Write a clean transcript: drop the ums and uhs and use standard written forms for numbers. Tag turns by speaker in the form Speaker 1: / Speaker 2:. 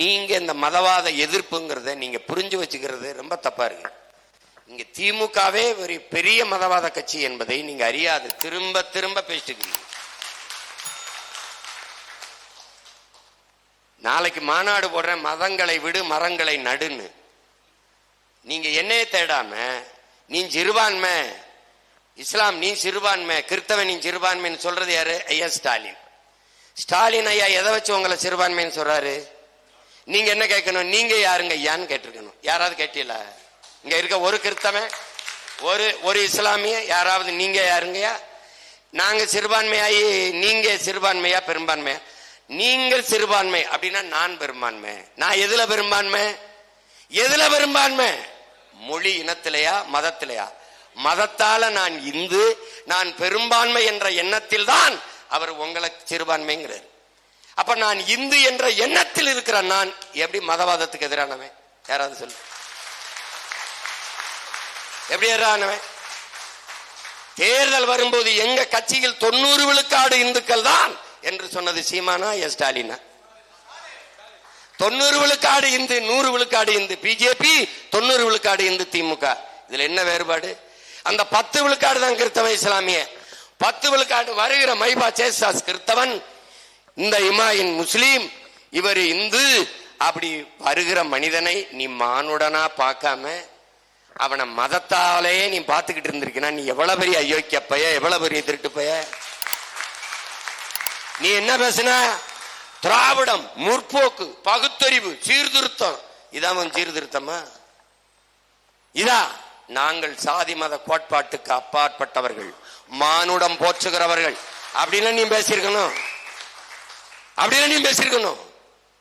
Speaker 1: நீங்க இந்த மதவாத எதிர்ப்புங்கிறத நீங்க புரிஞ்சு வச்சுக்கிறது ரொம்ப தப்பா இருக்கு. இங்க திமுகவே ஒரு பெரிய மதவாத கட்சி என்பதை நீங்க அறியாது திரும்ப திரும்ப பேசிட்டு. நாளைக்கு மாநாடு போடுற மதங்களை விடு மரங்களை நடுன்னு நீங்க என்னைய தேடாம நீ சிறுபான்மை இஸ்லாம் நீ சிறுபான்மை கிறிஸ்தவன் நீ சிறுபான்மைன்னு சொல்றது யாரு? ஐயா ஸ்டாலின். ஸ்டாலின் ஐயா எதை வச்சு உங்களை சிறுபான்மைன்னு சொல்றாரு? நீங்க என்ன கேட்கணும்? நீங்க யாருங்க ஐயான்னு கேட்டிருக்கணும். யாராவது கேட்டீங்களா? இங்க இருக்க ஒரு கிறிஸ்தவன் ஒரு இஸ்லாமிய யாராவது நீங்க யாருங்கயா? நாங்க சிறுபான்மையாயி நீங்க சிறுபான்மையா பெரும்பான்மையா? நீங்கள் சிறுபான்மை அப்படின்னா நான் பெரும்பான்மை. நான் எதுல பெரும்பான்மை? எதுல பெரும்பான்மை? மொழி இனத்திலையா மதத்திலையா? மதத்தால நான் இந்து நான் பெரும்பான்மை என்ற எண்ணத்தில் தான் அவர் உங்களை சிறுபான்மைங்கிறார். அப்ப நான் இந்து என்ற எண்ணத்தில் இருக்கிற நான் எப்படி மதவாதத்துக்கு எதிரானவன்? யாராவது சொல்லு. எப்படி எதிரானவன்? தேர்தல் வரும்போது எங்க கட்சியில் 90 விழுக்காடு இந்துக்கள் தான் என்று சொன்னது சீமானா ஸ்டாலினா? 90 விழுக்காடு இந்து 100 விழுக்காடு இந்து பிஜேபி, 90 விழுக்காடு இந்து திமுக. இதுல என்ன வேறுபாடு? அந்த 10 விழுக்காடு தான் கிறிஸ்தவ இஸ்லாமிய. 10 விழுக்காடு வருகிற மைபா சேசாஸ் கிறிஸ்தவன், இந்த இமாயின் முஸ்லீம், இவர் இந்து. அப்படி வருகிற மனிதனை நீ மானுடனா பார்க்காம அவனை மதத்தாலே நீ பார்த்துக்கிட்டு இருந்திருக்கா நீ எவ்வளவு பெரிய அயோக்கிய பைய, எவ்வளவு பெரிய திருட்டு பைய. நீ என்ன பேசுன? திராவிடம், முற்போக்கு, பகுத்தறிவு, சீர்திருத்தம். இதான் சீர்திருத்தமா? இதா? நாங்கள் சாதி மத கோட்பாட்டுக்கு அப்பாற்பட்டவர்கள், மானுடம் போற்றுகிறவர்கள் அப்படின்னு நீ பேசியிருக்கணும். அப்படின்னா நீ பேசியிருக்கணும்.